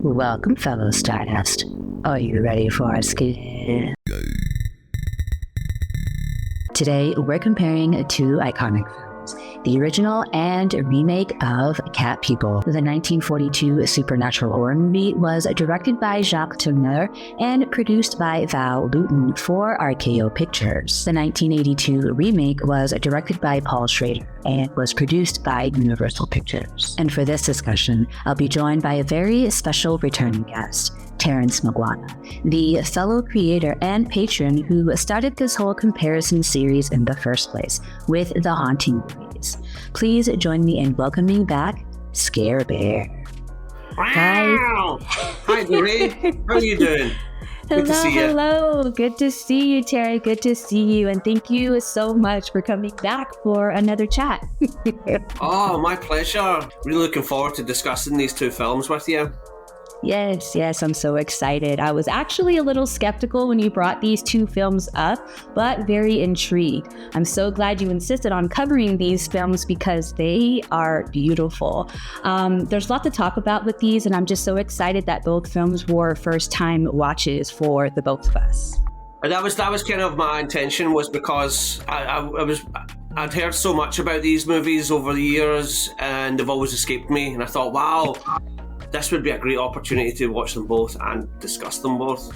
Welcome, fellow Stardust. Are you ready for a skit? Today, we're comparing two iconic films, the original and remake of Cat People. The 1942 supernatural horror movie was directed by Jacques Tourneur and produced by Val Lewton for RKO Pictures. The 1982 remake was directed by Paul Schrader and was produced by Universal Pictures. And for this discussion, I'll be joined by a very special returning guest, Terence Miguana, the fellow creator and patron who started this whole comparison series in the first place with the haunting movies. Please join me in welcoming back Scare Bear. Wow! Hi, Marie. How are you doing? Hello. Good to see you, Terry. Good to see you. And thank you so much for coming back for another chat. Oh, my pleasure. Really looking forward to discussing these two films with you. Yes, I'm so excited. I was actually a little skeptical when you brought these two films up, but very intrigued. I'm so glad you insisted on covering these films because they are beautiful. There's a lot to talk about with these, and I'm just so excited that both films were first-time watches for the both of us. And that was kind of my intention, was because I'd heard so much about these movies over the years, and they've always escaped me. And I thought, wow, this would be a great opportunity to watch them both and discuss them both.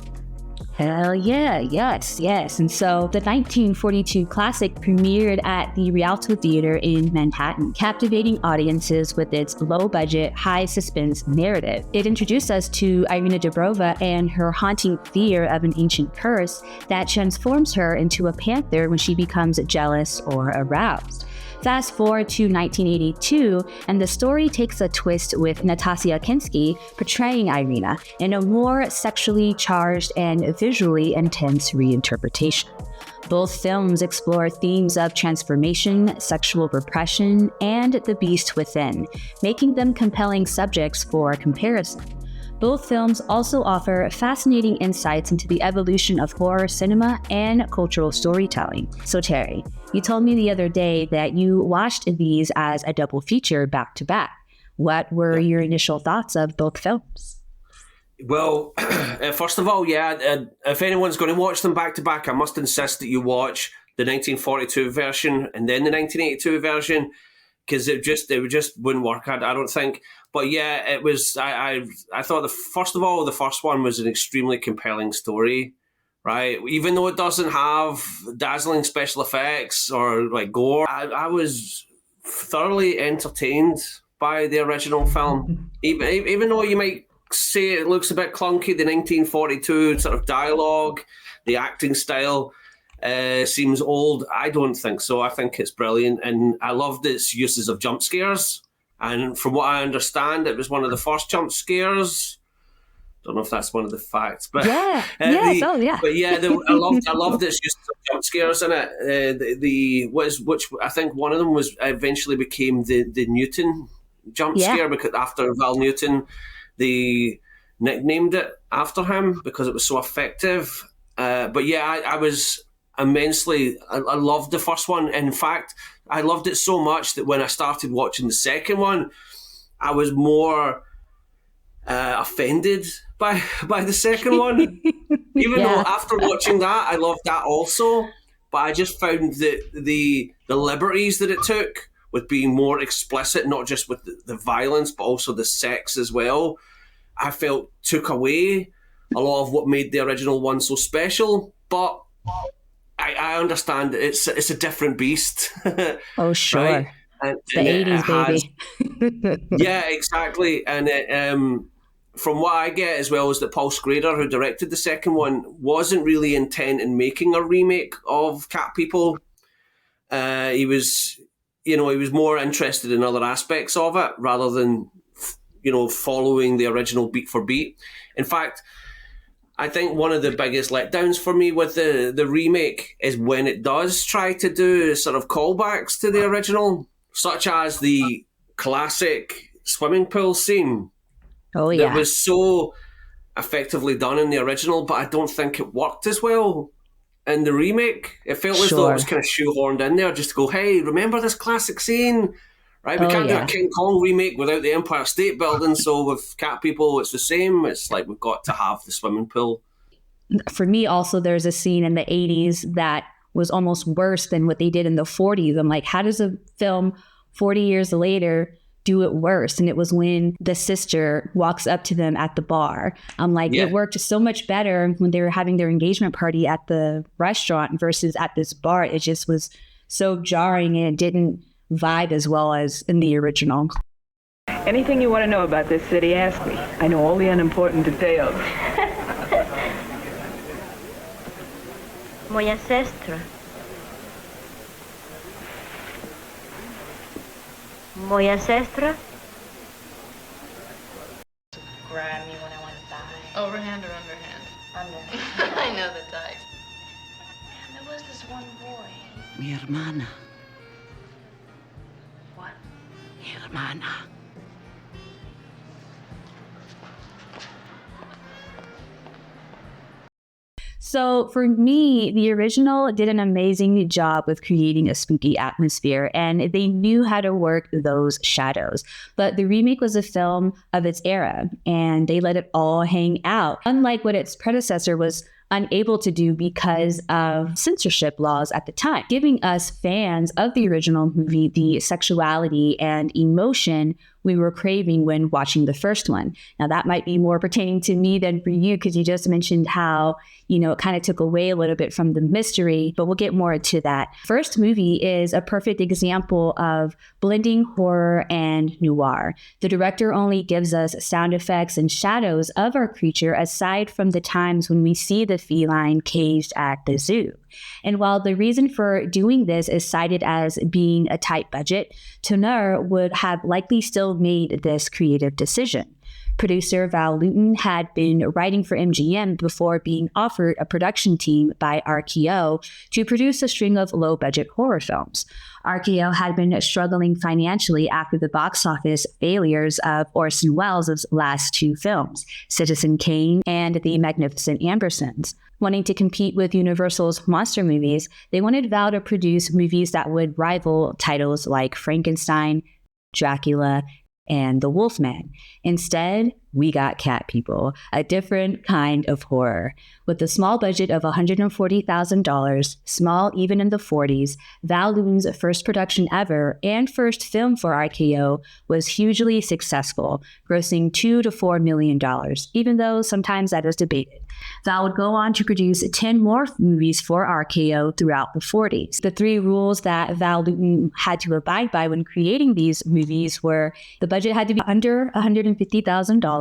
Hell yeah, yes. And so the 1942 classic premiered at the Rialto Theater in Manhattan, captivating audiences with its low-budget, high-suspense narrative. It introduced us to Irina Dobrova and her haunting fear of an ancient curse that transforms her into a panther when she becomes jealous or aroused. Fast forward to 1982, and the story takes a twist with Nastassja Kinski portraying Irina in a more sexually charged and visually intense reinterpretation. Both films explore themes of transformation, sexual repression, and the beast within, making them compelling subjects for comparison. Both films also offer fascinating insights into the evolution of horror cinema and cultural storytelling. So Terry, you told me the other day that you watched these as a double feature back to back. What were your initial thoughts of both films? Well, first of all, if anyone's going to watch them back to back, I must insist that you watch the 1942 version and then the 1982 version, because it just wouldn't work, I don't think. But yeah, it was. I thought the first one was an extremely compelling story, right? Even though it doesn't have dazzling special effects or like gore, I was thoroughly entertained by the original film. Even though you might say it looks a bit clunky, the 1942 sort of dialogue, the acting style seems old. I don't think so. I think it's brilliant, and I loved its uses of jump scares. And from what I understand, it was one of the first jump scares. Don't know if that's one of the facts, but yeah. But yeah, I loved its use of jump scares in it. Which I think one of them was eventually became the Newton jump scare, because after Val Newton, they nicknamed it after him because it was so effective. But yeah, I was immensely. I loved the first one. In fact, I loved it so much that when I started watching the second one, I was more offended by the second one. Even though after watching that, I loved that also. But I just found that the liberties that it took with being more explicit, not just with the violence, but also the sex as well, I felt took away a lot of what made the original one so special. But I understand it's a different beast. Oh, sure. Right? And the 80s, baby. Yeah, exactly. And from what I get as well is that Paul Schrader, who directed the second one, wasn't really intent in making a remake of Cat People. He was more interested in other aspects of it rather than, following the original beat for beat. In fact, I think one of the biggest letdowns for me with the remake is when it does try to do sort of callbacks to the original, such as the classic swimming pool scene. Oh, yeah. That was so effectively done in the original, but I don't think it worked as well in the remake. It felt as though it was kind of shoehorned in there just to go, hey, remember this classic scene? right? We Oh, can't do a yeah. King Kong remake without the Empire State Building. So with cat people, it's the same. It's like we've got to have the swimming pool. For me, also, there's a scene in the 80s that was almost worse than what they did in the 40s. I'm like, how does a film 40 years later do it worse? And it was when the sister walks up to them at the bar. I'm like, Yeah. it worked so much better when they were having their engagement party at the restaurant versus at this bar. It just was so jarring and it didn't vibe as well as in the original. Anything you want to know about this city, ask me. I know all the unimportant details. Mon ancestor. Mon ancestor. Grab me when I want to die. Overhand or underhand? Under. I know the type. And there was this one boy. Mi hermana. What? Mi hermana. So for me, the original did an amazing job with creating a spooky atmosphere, and they knew how to work those shadows. But the remake was a film of its era, and they let it all hang out, unlike what its predecessor was unable to do because of censorship laws at the time, giving us fans of the original movie the sexuality and emotion we were craving when watching the first one. Now, that might be more pertaining to me than for you, because you just mentioned how, it kind of took away a little bit from the mystery, but we'll get more into that. First movie is a perfect example of blending horror and noir. The director only gives us sound effects and shadows of our creature aside from the times when we see the feline caged at the zoo. And while the reason for doing this is cited as being a tight budget, Tourneur would have likely still made this creative decision. Producer Val Lewton had been writing for MGM before being offered a production team by RKO to produce a string of low-budget horror films. RKO had been struggling financially after the box office failures of Orson Welles' last two films, Citizen Kane and The Magnificent Ambersons. Wanting to compete with Universal's monster movies, they wanted Val to produce movies that would rival titles like Frankenstein, Dracula, and The Wolfman. Instead, we got Cat People, a different kind of horror. With a small budget of $140,000, small even in the 40s, Val Lewton's first production ever and first film for RKO was hugely successful, grossing $2 to $4 million, even though sometimes that is debated. Val would go on to produce 10 more movies for RKO throughout the 40s. The three rules that Val Lewton had to abide by when creating these movies were the budget had to be under $150,000,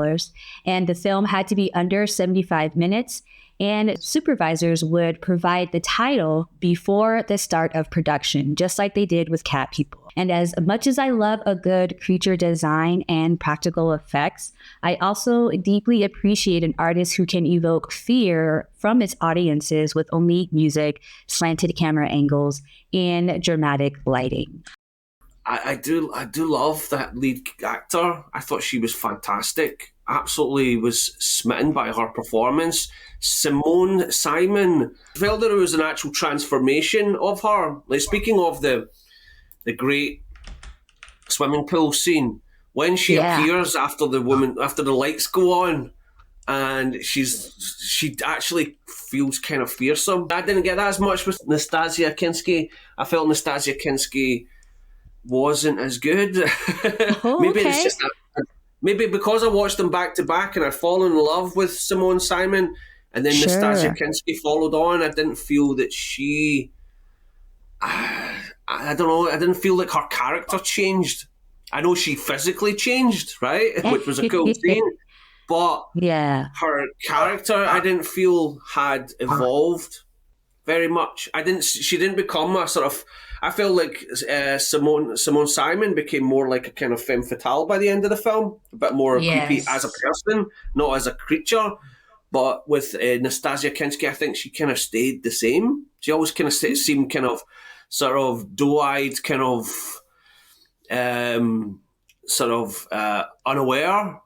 and the film had to be under 75 minutes, and supervisors would provide the title before the start of production, just like they did with Cat People. And as much as I love a good creature design and practical effects, I also deeply appreciate an artist who can evoke fear from its audiences with only music, slanted camera angles, and dramatic lighting. I do love that lead actor. I thought she was fantastic. Absolutely was smitten by her performance. Simone Simon. I felt that it was an actual transformation of her. Like, speaking of the great swimming pool scene, when she appears after the lights go on, and she actually feels kind of fearsome. I didn't get that as much with Nastassja Kinski. I felt Nastassja Kinski wasn't as good. Maybe it's just maybe because I watched them back to back and I'd fallen in love with Simone Simon, and then Nastassja Kinski followed on. I didn't feel that she. I don't know. I didn't feel like her character changed. I know she physically changed, right, which was a cool scene, but her character I didn't feel had evolved very much. She didn't become a sort of. I feel like Simone Simon became more like a kind of femme fatale by the end of the film, a bit more creepy as a person, not as a creature. But with Nastassja Kinski, I think she kind of stayed the same. She always kind of seemed kind of sort of doe-eyed, kind of unaware,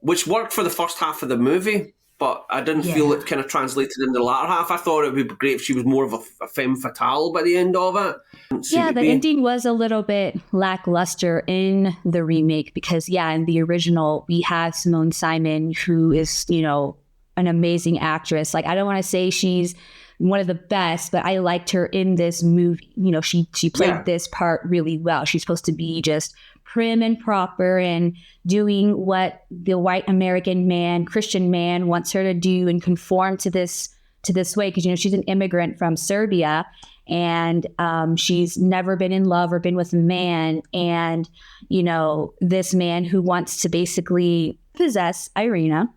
which worked for the first half of the movie. but I didn't feel it kind of translated in the latter half. I thought it would be great if she was more of a femme fatale by the end of it. Yeah, the ending was a little bit lackluster in the remake because, in the original, we have Simone Simon, who is, an amazing actress. Like, I don't want to say she's one of the best, but I liked her in this movie. She played this part really well. She's supposed to be just prim and proper and doing what the white American man, Christian man wants her to do and conform to this way. Because, she's an immigrant from Serbia and she's never been in love or been with a man. And, this man who wants to basically possess Irina.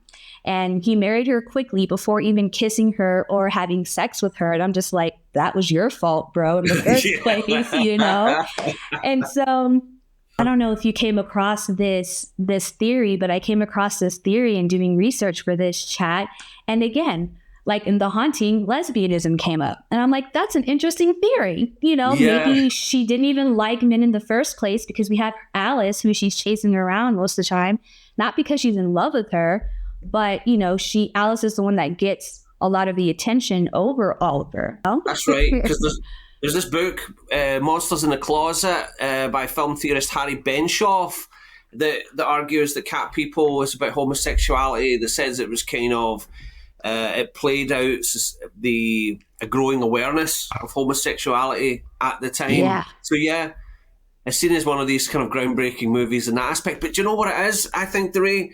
And he married her quickly before even kissing her or having sex with her. And I'm just like, that was your fault, bro, in the first place, And so I don't know if you came across this theory, but I came across this theory in doing research for this chat. And again, like in The Haunting, lesbianism came up. And I'm like, that's an interesting theory. Maybe she didn't even like men in the first place because we have Alice, who she's chasing around most of the time, not because she's in love with her, but, Alice is the one that gets a lot of the attention over Oliver. That's right, because there's this book, Monsters in the Closet, by film theorist Harry Benshoff, that argues that Cat People is about homosexuality, that says it was kind of, it played out a growing awareness of homosexuality at the time. Yeah. So, it's seen as one of these kind of groundbreaking movies in that aspect. But do you know what it is? I think, and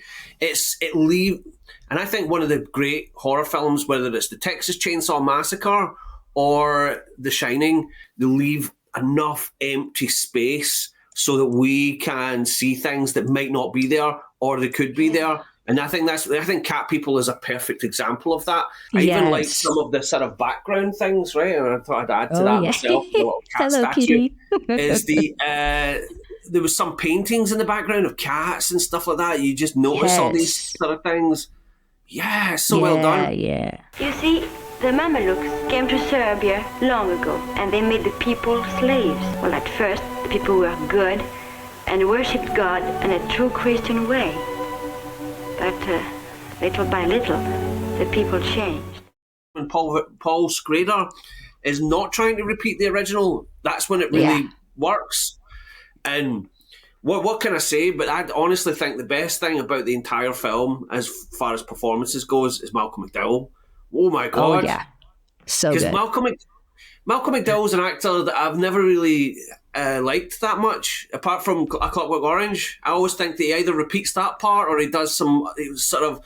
I think one of the great horror films, whether it's the Texas Chainsaw Massacre or The Shining, they leave enough empty space so that we can see things that might not be there or they could be there. And I think Cat People is a perfect example of that. I even like some of the sort of background things, right? And I thought I'd add to that myself. The little cat Hello, statue kitty. is there was some paintings in the background of cats and stuff like that. You just notice all these sort of things. Yeah, so well done. Yeah. You see, the Mamelukes came to Serbia long ago, and they made the people slaves. Well, at first, the people were good and worshipped God in a true Christian way. But little by little, the people changed. When Paul Schrader is not trying to repeat the original, that's when it really works. And what can I say? But I honestly think the best thing about the entire film, as far as performances goes, is Malcolm McDowell. Oh my God! Oh yeah, so good. Because Malcolm McDowell's an actor that I've never really liked that much, apart from A Clockwork Orange. I always think that he either repeats that part or he does some sort of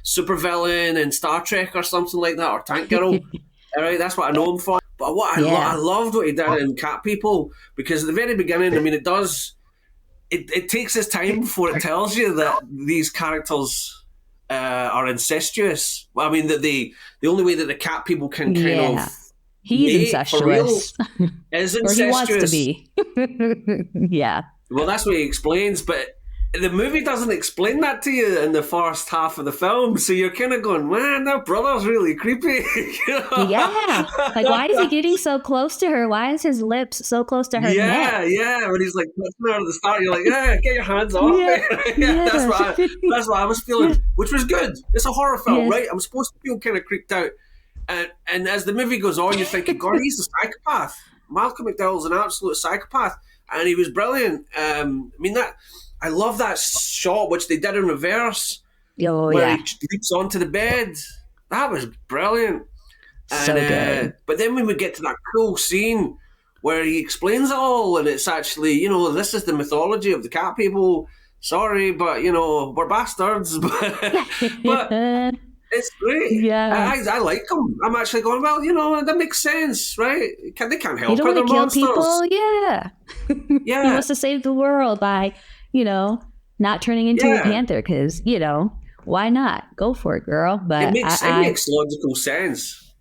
supervillain in Star Trek or something like that, or Tank Girl. All right, that's what I know him for. But I loved what he did in Cat People, because at the very beginning, I mean, it takes its time before it tells you that these characters are incestuous. Well, I mean, that the only way that the Cat People can kind of he's incestuous. Is incestuous. Or he wants to be. Yeah. Well, that's what he explains, but the movie doesn't explain that to you in the first half of the film, so you're kind of going, man, that brother's really creepy. Yeah. Like, why is he getting so close to her? Why is his lips so close to her neck? Yeah. When he's like, touching her at the start, you're like, get your hands off me. That's what I was feeling, which was good. It's a horror film, right? I'm supposed to feel kind of creeped out. And as the movie goes on, you're thinking, God, he's a psychopath. Malcolm McDowell's an absolute psychopath. And he was brilliant. I love that shot, which they did in reverse, where he leaps onto the bed. That was brilliant. So good. But then when we get to that cool scene where he explains it all, and it's actually, this is the mythology of the Cat People. Sorry, but, we're bastards. but it's great. Yeah. I like them. I'm actually going, well, that makes sense, right? They can't help it. They don't want to kill monsters. People. Yeah. Yeah. He wants to save the world by, not turning into a panther because, why not? Go for it, girl. But it makes logical sense.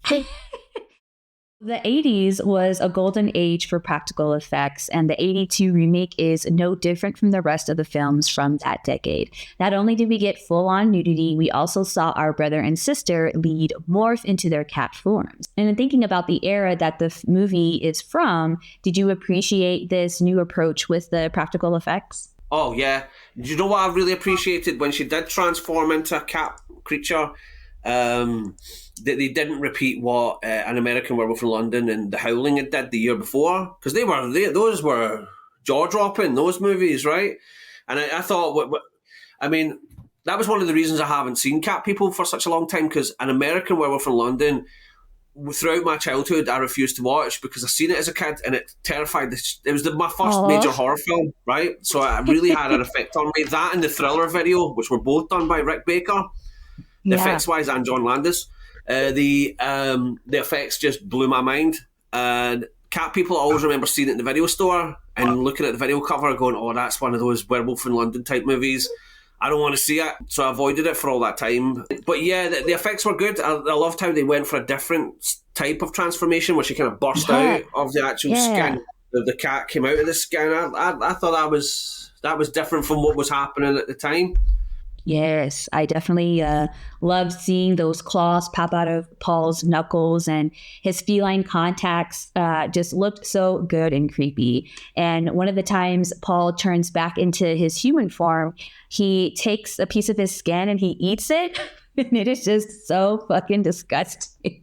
The 80s was a golden age for practical effects, and the 82 remake is no different from the rest of the films from that decade. Not only did we get full-on nudity, we also saw our brother and sister lead morph into their cat forms. And in thinking about the era that the movie is from, did you appreciate this new approach with the practical effects? Oh, yeah. Do you know what I really appreciated when she did transform into a cat creature? They didn't repeat what An American Werewolf in London and The Howling had did the year before, because those were jaw-dropping, those movies, right? And I thought, I mean, that was one of the reasons I haven't seen Cat People for such a long time, because An American Werewolf in London, throughout my childhood, I refused to watch because I seen it as a kid and it terrified me. It was my first major horror film, right? So it really had an effect on me. That and the Thriller video, which were both done by Rick Baker, effects-wise, and John Landis. The effects just blew my mind. And Cat People, I always remember seeing it in the video store and looking at the video cover going, oh, that's one of those Werewolf in London type movies. I don't want to see it, so I avoided it for all that time. But yeah, the effects were good. I loved how they went for a different type of transformation, where she kind of burst out of the actual skin. The cat came out of the skin. I thought that was different from what was happening at the time. Yes, I definitely loved seeing those claws pop out of Paul's knuckles, and his feline contacts just looked so good and creepy. And one of the times Paul turns back into his human form, he takes a piece of his skin and he eats it. And it is just so fucking disgusting.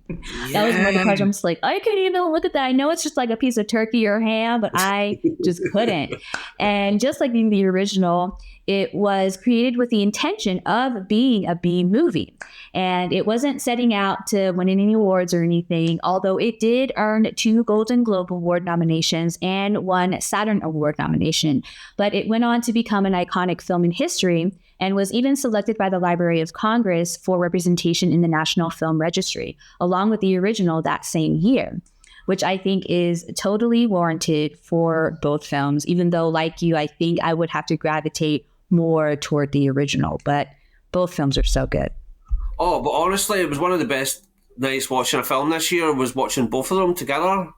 That was one of the parts I'm just like, I can't even look at that. I know it's just like a piece of turkey or ham, but I just couldn't. And just like in the original, it was created with the intention of being a B movie. And it wasn't setting out to win any awards or anything, although it did earn 2 Golden Globe Award nominations and 1 Saturn Award nomination. But it went on to become an iconic film in history and was even selected by the Library of Congress for representation in the National Film Registry, along with the original that same year, which I think is totally warranted for both films, even though, like you, I think I would have to gravitate more toward the original, but both films are so good. Oh, but honestly, it was one of the best nights watching a film this year, was watching both of them together.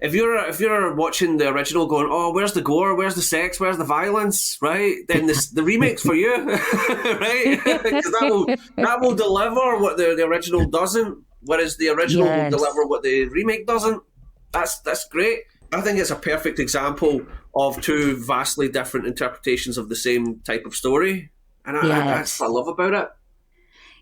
If you're watching the original going, oh, where's the gore, where's the sex, where's the violence, right? Then the remake's for you, right? Because that will deliver what the original doesn't, whereas the original will deliver what the remake doesn't. That's great. I think it's a perfect example of 2 vastly different interpretations of the same type of story, and that's what I love about it.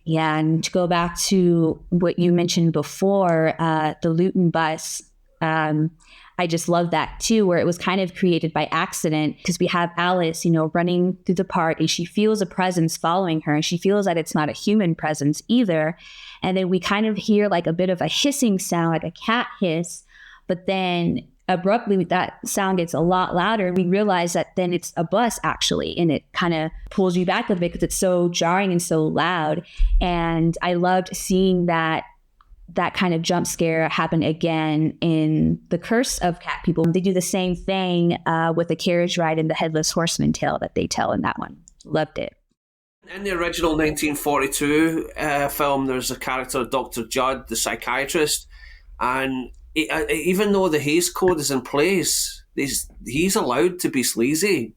Yeah, and to go back to what you mentioned before, the Luton bus. I just love that too, where it was kind of created by accident, because we have Alice, running through the park, and she feels a presence following her, and she feels that it's not a human presence either. And then we kind of hear like a bit of a hissing sound, like a cat hiss, but then abruptly that sound gets a lot louder. We realize that then it's a bus actually, and it kind of pulls you back a bit because it's so jarring and so loud. And I loved seeing that kind of jump scare happen again in The Curse of Cat People. They do the same thing with the carriage ride and the Headless Horseman tale that they tell in that one. Loved it. In the original 1942 film, there's a character, Dr. Judd, the psychiatrist, and even though the Hays Code is in place, he's allowed to be sleazy.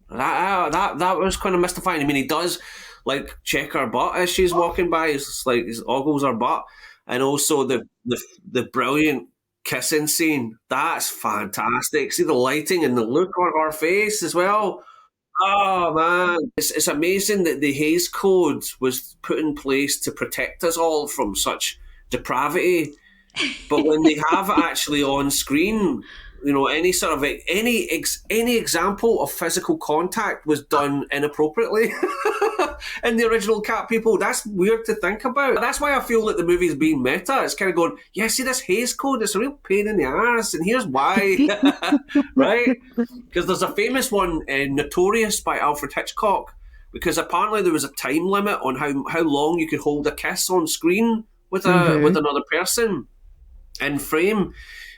That was kind of mystifying. I mean, he does like check her butt as she's walking by. It's like he ogles her butt. And also the brilliant kissing scene. That's fantastic. See the lighting and the look on her face as well. Oh, man. It's amazing that the Hays Code was put in place to protect us all from such depravity. But when they have it actually on screen, any sort of any example of physical contact was done inappropriately in the original Cat People. That's weird to think about. That's why I feel that the movie's being meta. It's kind of going, yeah, see this Hays Code, it's a real pain in the ass, and here's why. Right? Because there's a famous one, Notorious by Alfred Hitchcock, because apparently there was a time limit on how long you could hold a kiss on screen with another person in frame.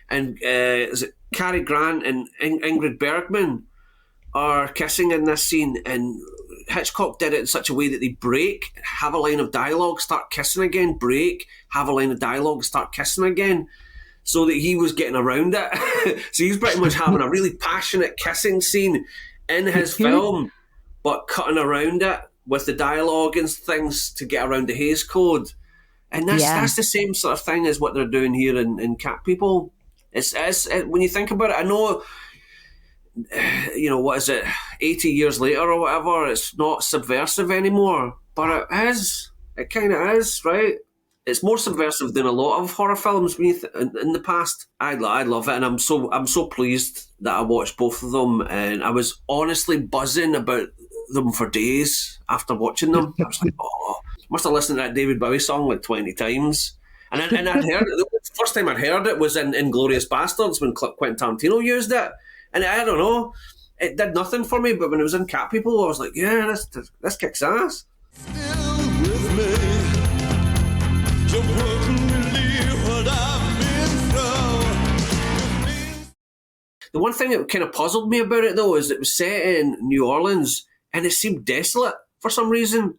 And is it Cary Grant and Ingrid Bergman are kissing in this scene, and Hitchcock did it in such a way that they break, have a line of dialogue, start kissing again, break, have a line of dialogue, start kissing again, so that he was getting around it. So he's pretty much having a really passionate kissing scene in his film, but cutting around it with the dialogue and things to get around the Hays Code. And that's the same sort of thing as what they're doing here in Cat People. It's when you think about it, I know, what is it, 80 years later or whatever, it's not subversive anymore, but it is. It kind of is, right? It's more subversive than a lot of horror films in the past. I love it, and I'm so pleased that I watched both of them, and I was honestly buzzing about them for days after watching them. I was like, oh, must have listened to that David Bowie song like 20 times. And I'd heard it. The first time I'd heard it was in Inglourious Bastards when Quentin Tarantino used it. And I don't know, it did nothing for me, but when it was in Cat People, I was like, yeah, this kicks ass. The one thing that kind of puzzled me about it, though, is it was set in New Orleans, and it seemed desolate for some reason.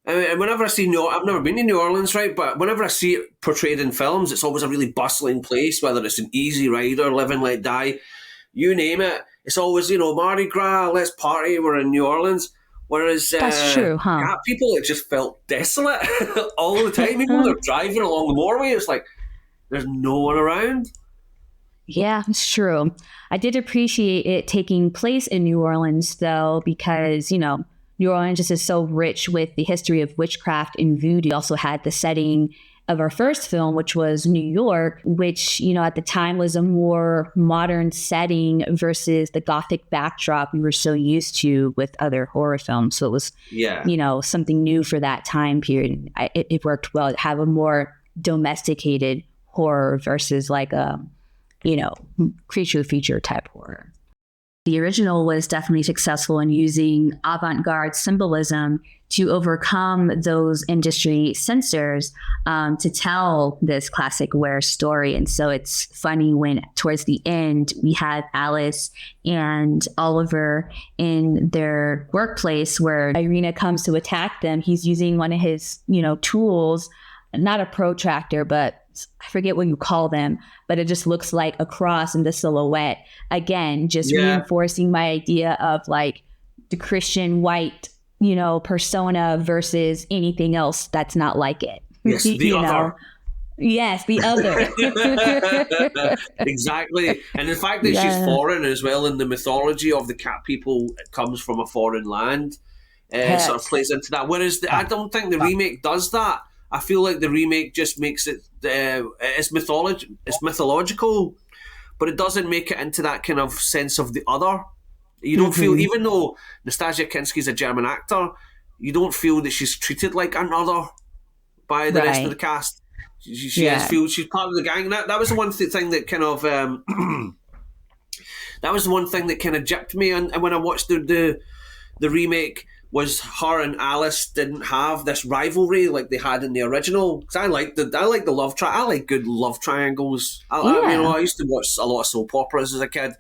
And whenever I see I've never been to New Orleans, right? But whenever I see it portrayed in films, it's always a really bustling place, whether it's an Easy Rider, Live and Let Die, you name it. It's always, Mardi Gras, let's party, we're in New Orleans. Whereas that's true, huh? Cat People, it just felt desolate all the time. Even when they're driving along the motorway, it's like there's no one around. Yeah, it's true. I did appreciate it taking place in New Orleans, though, because, New Orleans just is so rich with the history of witchcraft and voodoo. We also had the setting of our first film, which was New York, which, at the time was a more modern setting versus the Gothic backdrop we were so used to with other horror films. So it was, something new for that time period. It worked well to have a more domesticated horror versus like a, creature feature type horror. The original was definitely successful in using avant-garde symbolism to overcome those industry censors to tell this classic were story. And so it's funny when towards the end we have Alice and Oliver in their workplace where Irina comes to attack them. He's using one of his, tools, not a protractor, but I forget what you call them, but it just looks like a cross in the silhouette. Again, just reinforcing my idea of like the Christian white, persona versus anything else that's not like it. Yes, the other. Yes, the other. Exactly. And the fact that she's foreign as well in the mythology of the Cat People, it comes from a foreign land, sort of plays into that. Whereas I don't think the remake does that. I feel like the remake just makes it, it's mythological, but it doesn't make it into that kind of sense of the other. You don't feel, even though Nastassja Kinski's a German actor, you don't feel that she's treated like another by the rest of the cast. She feels she's part of the gang. That was the one thing that kind of, that was the one thing that kind of gypped me. And when I watched the remake, was her and Alice didn't have this rivalry like they had in the original. Because I like the love triangle. I like good love triangles. I used to watch a lot of soap operas as a kid,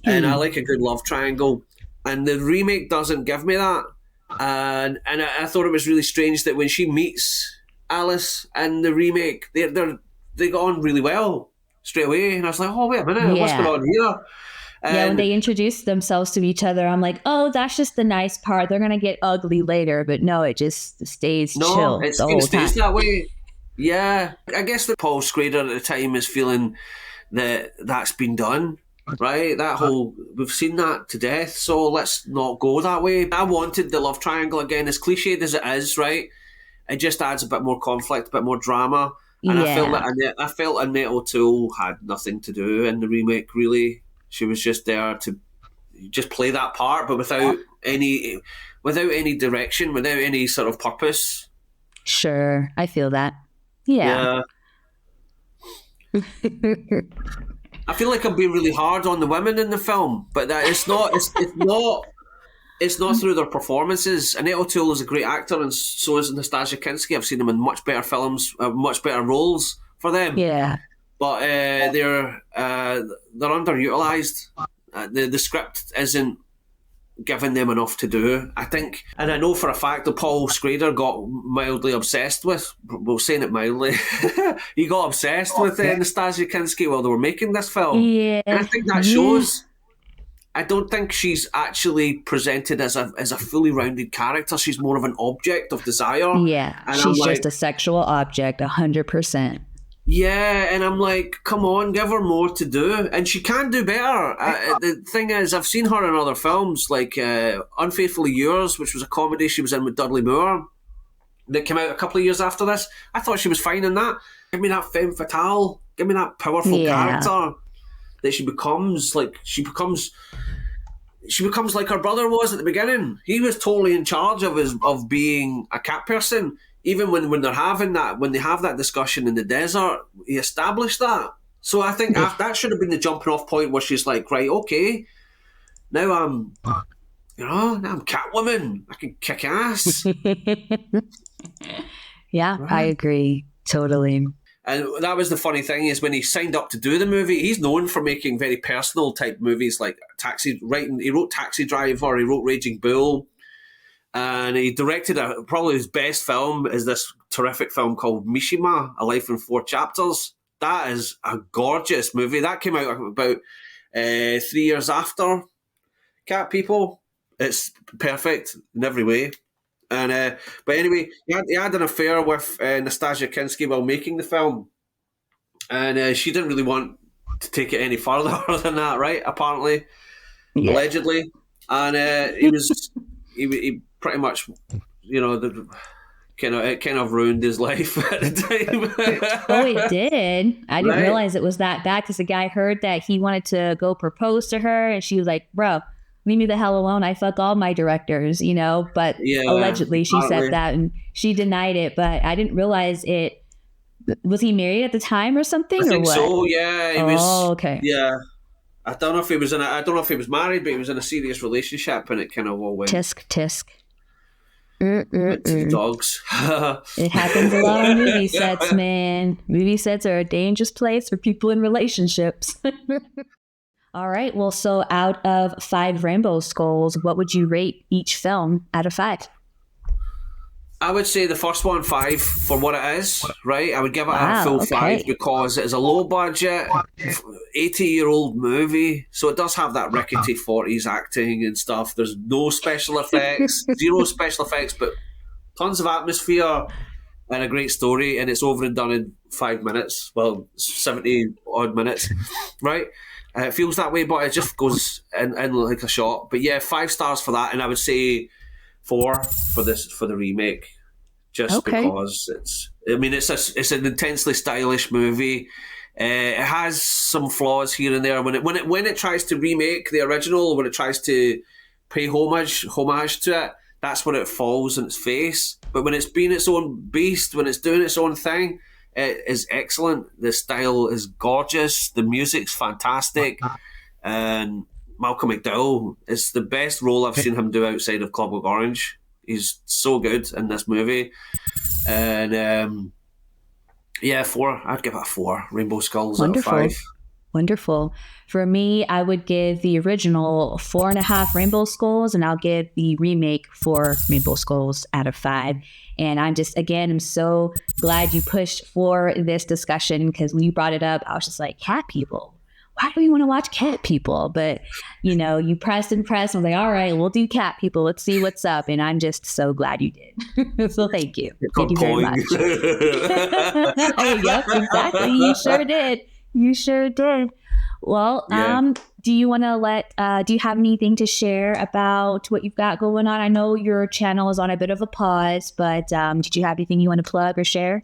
and I like a good love triangle. And the remake doesn't give me that. And I thought it was really strange that when she meets Alice in the remake, they got on really well straight away. And I was like, oh wait a minute, what's going on here? When they introduce themselves to each other, I'm like, oh, that's just the nice part. They're going to get ugly later. But no, it just stays chill. It stays that way. Yeah. I guess that Paul Schrader at the time is feeling that that's been done, right? That whole, we've seen that to death, so let's not go that way. I wanted the love triangle again, as cliched as it is, right? It just adds a bit more conflict, a bit more drama. And I felt Annette O'Toole had nothing to do in the remake, really. She was just there to just play that part, but without any direction, without any sort of purpose. Sure, I feel that. Yeah. I feel like I'm being really hard on the women in the film, but that it's not through their performances. Annette O'Toole is a great actor, and so is Nastassja Kinski. I've seen them in much better films, much better roles for them. Yeah. But they're underutilized. The script isn't giving them enough to do, I think. And I know for a fact that Paul Schrader got mildly obsessed with, well, saying it mildly, he got obsessed with Nastassja Kinski while they were making this film. Yeah. And I think that shows. I don't think she's actually presented as a fully rounded character. She's more of an object of desire. Yeah, and she's just a sexual object, 100%. Yeah, and I'm like, come on, give her more to do. And she can do better. The thing is, I've seen her in other films, like Unfaithfully Yours, which was a comedy she was in with Dudley Moore. that came out a couple of years after this. I thought she was fine in that. Give me that femme fatale. Give me that powerful character that she becomes like her brother was at the beginning. He was totally in charge of being a cat person. Even when they have that discussion in the desert, he established that. So I think that should have been the jumping off point where she's like, right, okay, now I'm Catwoman. I can kick ass. Yeah, right. I agree totally. And that was the funny thing, is when he signed up to do the movie, he's known for making very personal type movies like he wrote Taxi Driver, he wrote Raging Bull, and he directed probably his best film is this terrific film called Mishima, A Life in 4 Chapters. That is a gorgeous movie. That came out about 3 years after Cat People. It's perfect in every way. And but anyway, he had an affair with Nastassja Kinski while making the film, and she didn't really want to take it any further than that, right? Apparently, allegedly, and he pretty much, it kind of ruined his life at the time. Oh, it did. I didn't realize it was that bad, because the guy heard that he wanted to go propose to her, and she was like, "Bro, leave me the hell alone. I fuck all my directors," but allegedly she said that, and she denied it, but I didn't realize it. Was he married at the time or something? I think or what? So, yeah. He was. Oh, okay. Yeah. I don't know if he was married, but he was in a serious relationship, and it kind of all went. Tisk. To dogs. It happens a lot on movie sets, man. Movie sets are a dangerous place for people in relationships. All right. Well, so out of 5 Rainbow Skulls, what would you rate each film out of 5? I would say the first one 5 for what it is, right? I would give it a full 5 because it is a low budget, 80-year-old movie. So it does have that rickety 40s acting and stuff. There's no special effects, 0 special effects, but tons of atmosphere and a great story. And it's over and done in 5 minutes. Well, 70 odd minutes, right? It feels that way, but it just goes in like a shot. But yeah, 5 stars for that, and I would say 4 for the remake, just because it's an intensely stylish movie. It has some flaws here and there when it tries to remake the original, when it tries to pay homage to it. That's when it falls on its face. But when it's being its own beast, when it's doing its own thing, it is excellent. The style is gorgeous. The music's fantastic. And Malcolm McDowell is the best role I've seen him do outside of Clockwork Orange. He's so good in this movie. And 4. I'd give it a 4. Rainbow Skulls out of 5. Wonderful. For me, I would give the original 4.5 Rainbow Skulls, and I'll give the remake 4 Rainbow Skulls out of 5. And I'm so glad you pushed for this discussion, because when you brought it up, I was just like, cat people. Why do we want to watch cat people? But, you pressed and pressed. And I was like, all right, we'll do cat people. Let's see what's up. And I'm just so glad you did. So thank you. Thank you very much. Yep, exactly. You sure did. Well, do you want to do you have anything to share about what you've got going on? I know your channel is on a bit of a pause, but did you have anything you want to plug or share?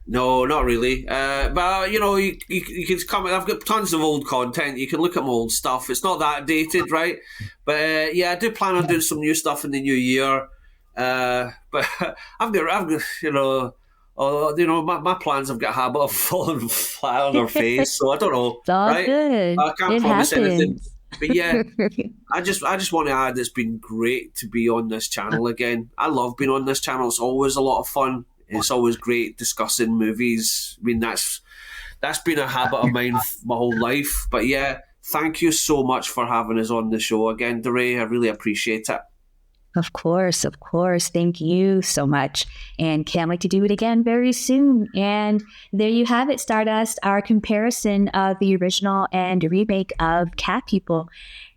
No, not really. But you can comment. I've got tons of old content. You can look at my old stuff. It's not that dated, right? But I do plan on doing some new stuff in the new year. But I've got my plans have got a habit of falling flat on their face. So I don't know. It's all good. I can't promise anything. But yeah, I just want to add, it's been great to be on this channel again. I love being on this channel. It's always a lot of fun. It's always great discussing movies. I mean, that's been a habit of mine my whole life. But yeah, thank you so much for having us on the show again, DeRay. I really appreciate it. Of course. Thank you so much. And can't wait to do it again very soon. And there you have it, Stardust, our comparison of the original and remake of Cat People.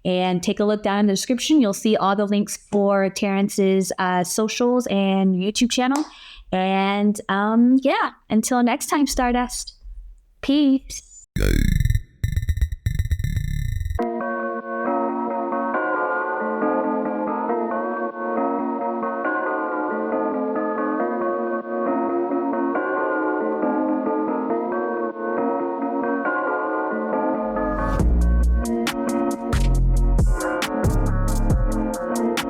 And take a look down in the description. You'll see all the links for Terence's socials and YouTube channel. And until next time, Stardust. Peace.